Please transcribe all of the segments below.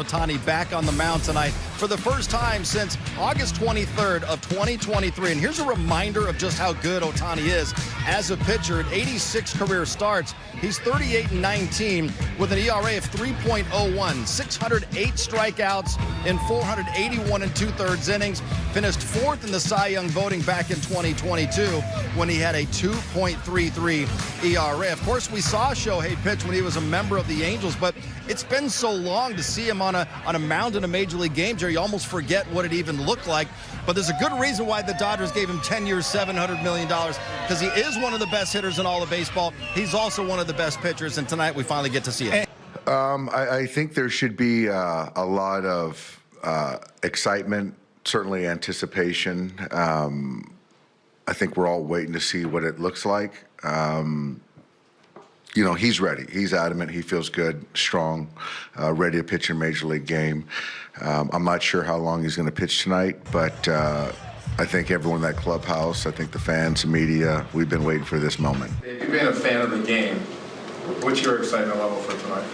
Ohtani back on the mound tonight for the first time since August 23rd of 2023. And here's a reminder of just how good Ohtani is as a pitcher. At 86 career starts, he's 38-19 with an ERA of 3.01, 608 strikeouts in 481 2/3 innings. Finished fourth in the Cy Young voting back in 2022 when he had a 2.33 ERA. Of course, we saw Shohei pitch when he was a member of the Angels, but it's been so long to see him on a mound in a Major League game, Jerry. You almost forget what it even looked like. But there's a good reason why the Dodgers gave him 10 years, $700 million, because he is one of the best hitters in all of baseball. He's also one of the best pitchers, and tonight we finally get to see it. I think there should be a lot of excitement, certainly anticipation. I think we're all waiting to see what it looks like. You know, he's ready. He's adamant. He feels good, strong, ready to pitch in a Major League game. I'm not sure how long he's going to pitch tonight, but I think everyone in that clubhouse, I think the fans, the media, we've been waiting for this moment. If you've been a fan of the game, what's your excitement level for tonight?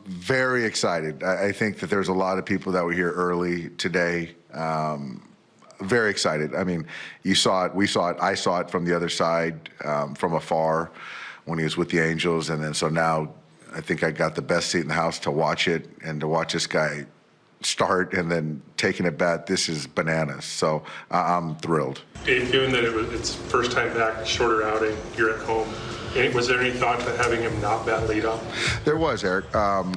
Very excited. I think that there's a lot of people that were here early today. Very excited. I mean, you saw it, we saw it, I saw it from the other side, from afar when he was with the Angels. And then so now I think I got the best seat in the house to watch it and to watch this guy start and then taking it back. This is bananas. So I'm thrilled. Given that it's first time back, shorter outing, you're at home. Was there any thought to having him not bat leadoff? There was, Eric.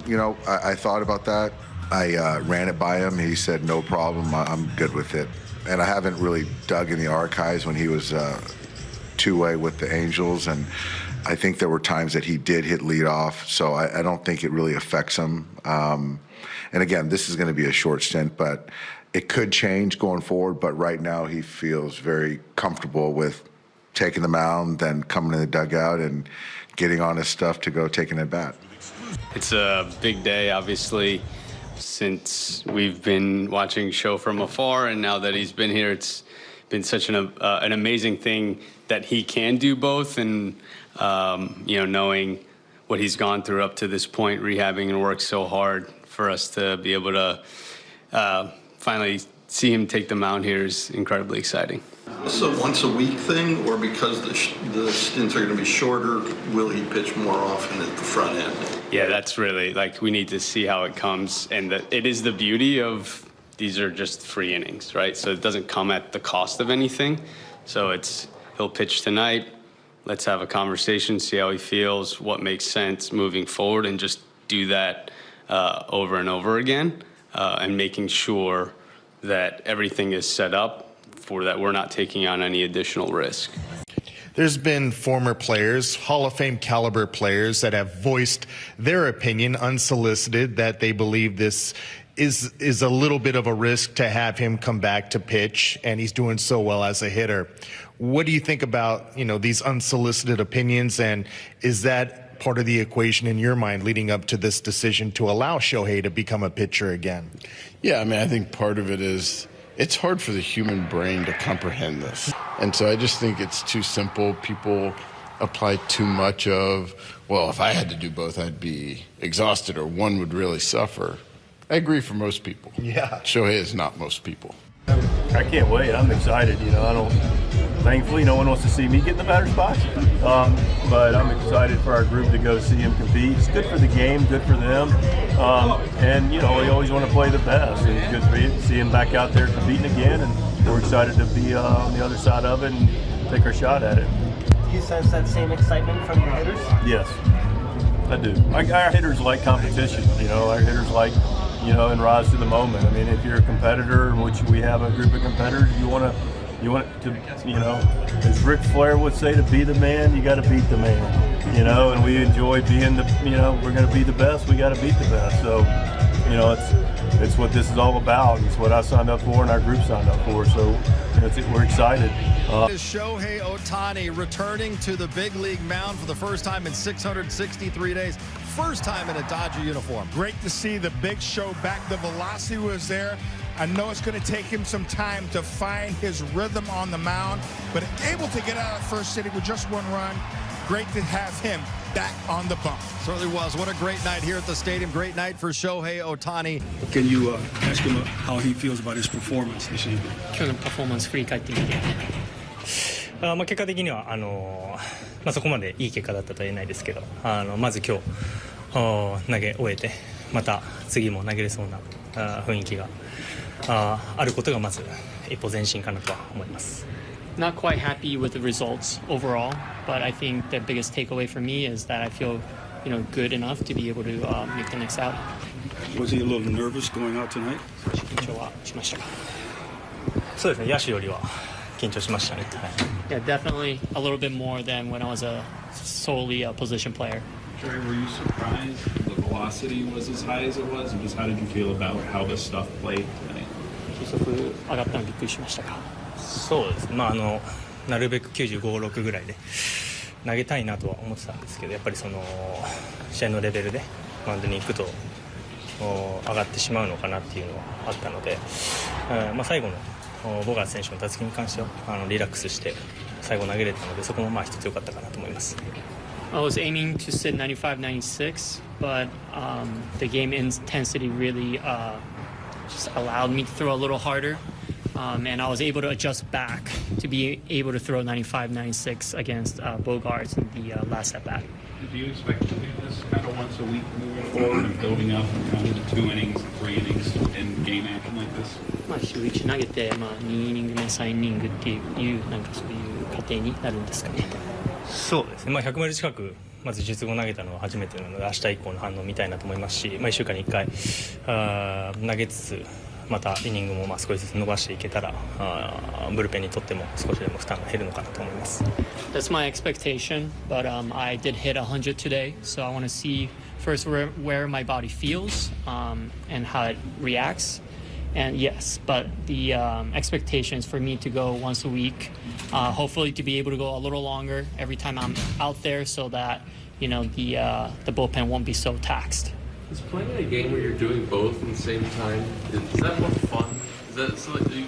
You know, I thought about that. I ran it by him. He said, no problem. I'm good with it. And I haven't really dug in the archives when he was two-way with the Angels. And I think there were times that he did hit leadoff. So I don't think it really affects him. And again, this is going to be a short stint, but it could change going forward. But right now he feels very comfortable with taking the mound, then coming in the dugout and getting on his stuff to go taking at bat. It's a big day, obviously, since we've been watching Show from afar, and now that he's been here, it's been such an amazing thing that he can do both. And you know, knowing what he's gone through up to this point, rehabbing and worked so hard, for us to be able to finally see him take the mound here is incredibly exciting. Is this a once-a-week thing, or because the stints are going to be shorter, will he pitch more often at the front end? Yeah, that's really, like, we need to see how it comes. And it is the beauty of these are just free innings, right? So it doesn't come at the cost of anything. So he'll pitch tonight. Let's have a conversation, see how he feels, what makes sense moving forward, and just do that over and over again, and making sure that everything is set up for that we're not taking on any additional risk. There's been former players, Hall of Fame caliber players, that have voiced their opinion unsolicited, that they believe this is a little bit of a risk to have him come back to pitch, and he's doing so well as a hitter. What do you think about, you know, these unsolicited opinions, and is that part of the equation in your mind leading up to this decision to allow Shohei to become a pitcher again? Yeah, I mean, I think part of it is it's hard for the human brain to comprehend this. And so I just think it's too simple. People apply too much of, well, if I had to do both, I'd be exhausted, or one would really suffer. I agree for most people. Yeah. Shohei is not most people. I can't wait. I'm excited. You know, thankfully, no one wants to see me get in the batter's box. But I'm excited for our group to go see him compete. It's good for the game, good for them. And, you know, we always want to play the best. And it's good for you to see him back out there competing again. And we're excited to be on the other side of it and take our shot at it. Do you sense that same excitement from your hitters? Yes, I do. Our hitters like competition. You know, our hitters like, you know, and rise to the moment. I mean, if you're a competitor, which we have a group of competitors, you want to, you know, as Ric Flair would say, to be the man, you got to beat the man, you know, and we enjoy being the, you know, we're going to be the best, we got to beat the best. So, you know, it's what this is all about. It's what I signed up for and our group signed up for. So, you know, we're excited. Is Shohei Ohtani returning to the big league mound for the first time in 663 days. First time in a Dodger uniform. Great to see the big show back. The velocity was there. I know it's going to take him some time to find his rhythm on the mound, but able to get out of the first inning with just one run. Great to have him back on the bump. Certainly was. What a great night here at the stadium. Great night for Shohei Ohtani. Can you ask him how he feels about his performance this evening? 今日のパフォーマンス振り返ってみて、結果的にはそこまでいい結果だったとは言えないですけど、まず今日投げ終えて、また次も投げれそうな雰囲気があることがまず一歩前進かなとは思います。Not quite happy with the results overall, but I think the biggest takeaway for me is that I feel, good enough to be able to make the next out. Was he a little nervous going out tonight? 緊張はしましたか？そうですね。野手よりは緊張しましたね。Yeah, definitely a little bit more than when I was solely a position player. Jerry, were you surprised the velocity was as high as it was, and just how did you feel about how this stuff played tonight? 球速上がったのびっくりしましたか？そうですね。なるべく95、6ぐらいで投げたいなとは思ってたんですけど、やっぱりその試合のレベルでマウンドに行くと上がってしまうのかなっていうのはあったので、最後のボガーツ選手の打席に関してはリラックスして最後投げれたので、そこも一つ良かったかなと思います。I was aiming to sit 95, 96, but the game intensity really just allowed me to throw a little harder, and I was able to adjust back to be able to throw 95, 96 against Bogarts in the last at bat. Do you expect to do this kind of once a week moving forward and building up kind of 2 innings, 3 innings in game action like this? 週1投げて、2イニング目、3イニングっていう、なんかそういう過程になるんですかね。そうですね。100マイル近くまず術後投げたのは初めてなので、明日以降の反応を見たいなと思いますし、1週間に1回投げつつ、またイニングも少しずつ伸ばしていけたら、ブルペンにとっても少しでも負担が減るのかなと思います。That's my expectation, but I did hit 100 today, so I want to see first where my body feels and how it reacts. And yes, but the expectation is for me to go once a week, hopefully to be able to go a little longer every time I'm out there, so that the bullpen won't be so taxed. Is playing in a game where you're doing both at the same time, is that more fun? Do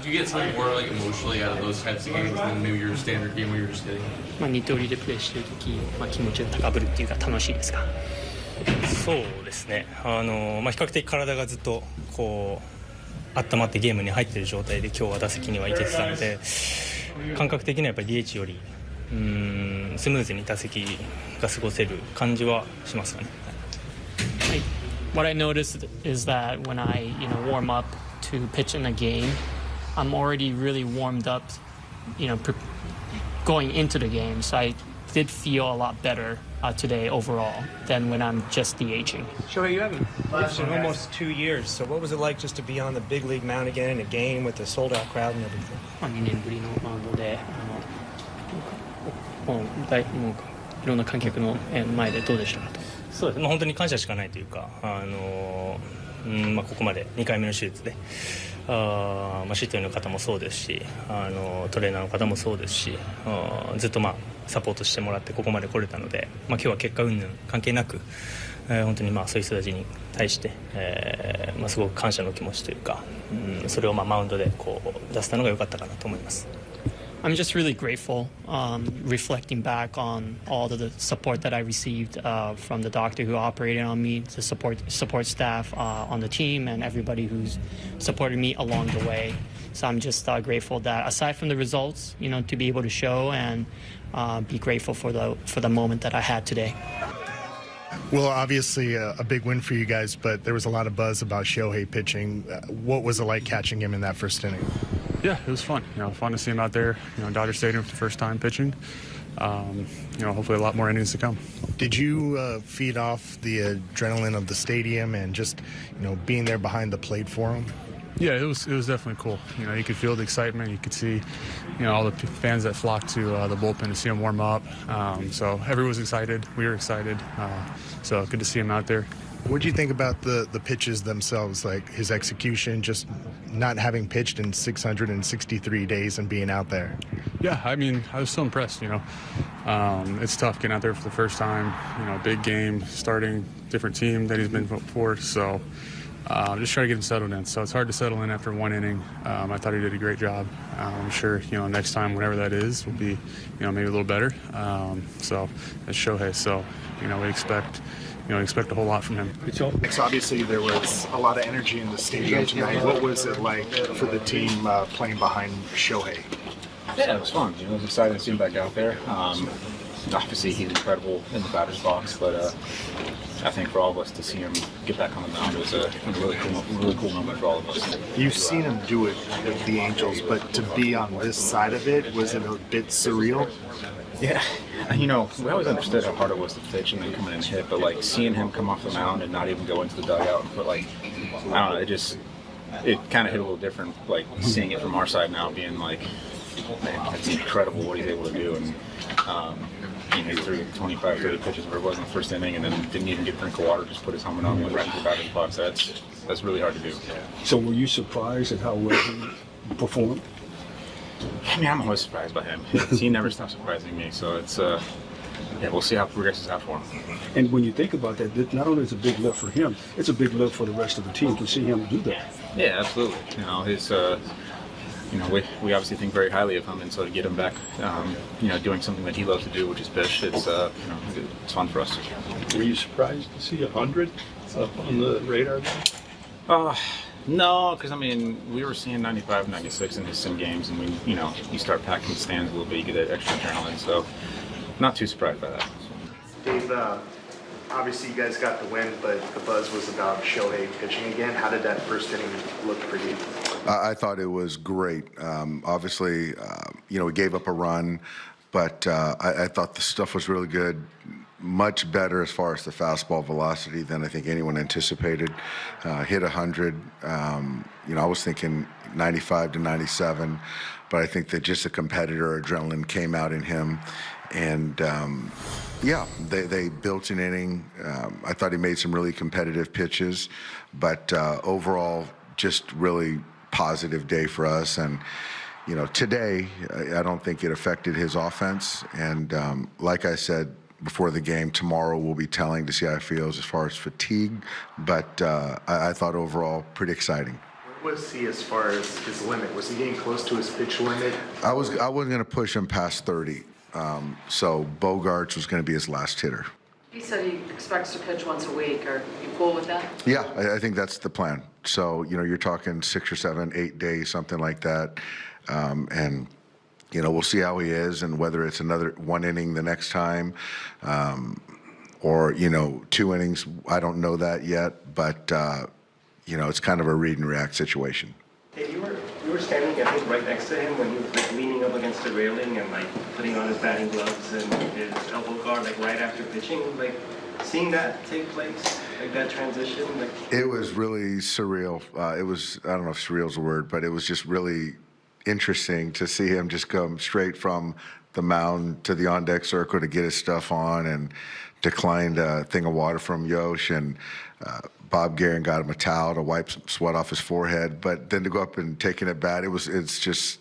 you get something more emotionally out of those types of games than maybe your standard game where you're just hitting? 二刀流でプレーしている時、気持ちが高ぶるっていうか楽しいですか？そうですね。比較的体がずっと温まってゲームに入っている状態で今日は打席には行けてたので、感覚的にはやっぱり DH よりスムーズに打席が過ごせる感じはしますかね。What I noticed is that when I warm up to pitch in a game, I'm already really warmed up, going into the game. So I did feel a lot better today overall than when I'm just DHing. Shohei, you haven't pitched in almost 2 years. So what was it like just to be on the big league mound again in a game with a sold-out crowd and everything? 2年ぶりのマウンドでもういろんな観客の前でどうでしたかと。そうですね。本当に感謝しかないというか、ここまで2回目の手術で、シットの方もそうですし、トレーナーの方もそうですし、ずっとサポートしてもらってここまで来れたので、今日は結果云々関係なく、本当にそういう人たちに対して、すごく感謝の気持ちというか、それをマウンドで出せたのが良かったかなと思います。I'm just really grateful, reflecting back on all of the support that I received from the doctor who operated on me, the support staff on the team, and everybody who's supported me along the way. So I'm just grateful that aside from the results, to be able to show and be grateful for the moment that I had today. Well, obviously a big win for you guys, but there was a lot of buzz about Shohei pitching. What was it like catching him in that first inning? Yeah, it was fun. Fun to see him out there, Dodger Stadium for the first time pitching. Hopefully a lot more innings to come. Did you feed off the adrenaline of the stadium and just, being there behind the plate for him? Yeah, it was definitely cool. You could feel the excitement. You could see, all the fans that flocked to the bullpen to see him warm up. So everyone was excited. We were excited. So good to see him out there. What do you think about the pitches themselves, like his execution, just not having pitched in 663 days and being out there? Yeah, I was so impressed, It's tough getting out there for the first time, big game, starting different team that he's been for. So, just try to get him settled in. So it's hard to settle in after one inning. I thought he did a great job. I'm sure, next time, whenever that is, will be, maybe a little better. So that's Shohei. So, we expect a whole lot from him. So obviously there was a lot of energy in the stadium tonight. What was it like for the team playing behind Shohei? Yeah, it was fun. It was exciting to see him back out there. Obviously he's incredible in the batter's box, but I think for all of us to see him get back on the mound was a really cool moment for all of us. You've seen him do it with the Angels, but to be on this side of it, was it a bit surreal? Yeah, we always understood how hard it was to pitch and then come in and hit, but seeing him come off the mound and not even go into the dugout and put I don't know, it kind of hit a little different, seeing it from our side now, being man, that's incredible what he's able to do. And he threw 25, 30 pitches where it was in the first inning and then didn't even get a drink of water, just put his helmet on and went right into the batter's box. That's really hard to do. So were you surprised at how well he performed? I'm always surprised by him. He never stops surprising me, so it's we'll see how it progresses out for him. And when you think about that, not only is it a big lift for him, it's a big lift for the rest of the team to see him do that. Yeah, absolutely. His we obviously think very highly of him, and so to get him back, doing something that he loves to do, which is pitch, it's fun for us. Were you surprised to see 100 up on the radar there? No, because we were seeing 95, 96 in his sim games, and you start packing the stands a little bit, you get that extra adrenaline, so not too surprised by that. Dave, obviously you guys got the win, but the buzz was about Shohei pitching again. How did that first inning look for you? I thought it was great. Obviously, we gave up a run, but I thought the stuff was really good. Much better as far as the fastball velocity than I think anyone anticipated. Hit 100. I was thinking 95 to 97, but I think that just the competitor adrenaline came out in him. And they built an inning. I thought he made some really competitive pitches, but overall, just really positive day for us. And today, I don't think it affected his offense. And like I said before the game, tomorrow we'll be telling to see how he feels as far as fatigue. But I thought overall pretty exciting. Where was he as far as his limit? Was he getting close to his pitch limit? I wasn't going to push him past 30. So Bogarts was going to be his last hitter. He said he expects to pitch once a week. Are you cool with that? Yeah, I think that's the plan. So, you're talking 6 or 7, 8 days, something like that. And we'll see how he is and whether it's another one inning the next time or, 2 innings. I don't know that yet, but, it's kind of a read and react situation. Hey, you were standing, I think, right next to him when he was leaning up against the railing and putting on his batting gloves and his elbow guard right after pitching. Seeing that take place, that transition. It was really surreal. It was, I don't know if surreal is a word, but it was just really interesting to see him just come straight from the mound to the on-deck circle to get his stuff on and declined a thing of water from Yosh, and Bob Guerin got him a towel to wipe some sweat off his forehead, but then to go up and take it at bat, it's just,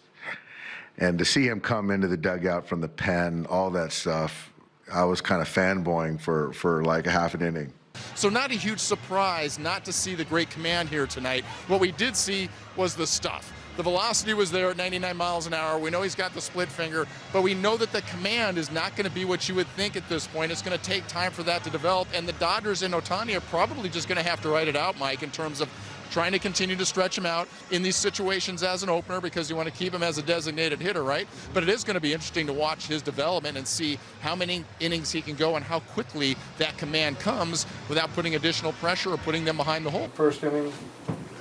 and to see him come into the dugout from the pen, all that stuff, I was kind of fanboying for like a half an inning. So not a huge surprise not to see the great command here tonight. What we did see was the stuff. The velocity was there at 99 miles an hour. We know he's got the split finger, but we know that the command is not going to be what you would think at this point. It's going to take time for that to develop, and the Dodgers and Ohtani are probably just going to have to write it out, Mike, in terms of trying to continue to stretch him out in these situations as an opener because you want to keep him as a designated hitter, right? But it is going to be interesting to watch his development and see how many innings he can go and how quickly that command comes without putting additional pressure or putting them behind the hole. First inning,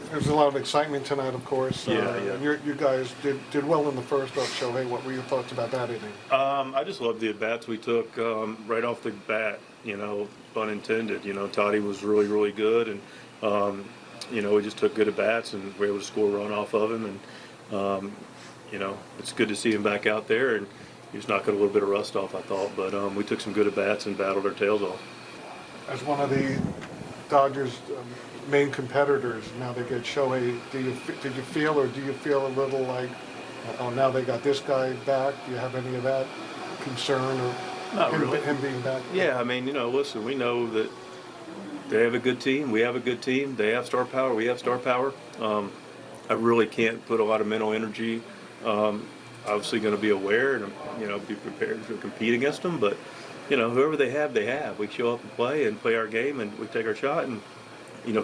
there's a lot of excitement tonight, of course. You guys did well in the first off, Shohei. What were your thoughts about that inning? I just loved the at-bats we took right off the bat, pun intended. Toddy was really, really good, and we just took good at-bats and were able to score a run off of him. And, it's good to see him back out there, and he was knocking a little bit of rust off, I thought. But we took some good at-bats and battled our tails off. As one of the Dodgers' main competitors, now they get Shohei, do you feel a little like, oh, now they got this guy back? Do you have any of that concern or Not really. him being back? Yeah, listen, we know that They have a good team. We have a good team. They have star power. We have star power. I really can't put a lot of mental energy. Obviously, going to be aware and be prepared to compete against them. But whoever they have, they have. We show up and play our game, and we take our shot, and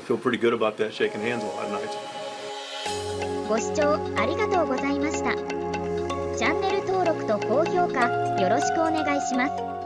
feel pretty good about that. Shaking hands a lot of nights. ご視聴ありがとうございました。チャンネル登録と高評価よろしくお願いします。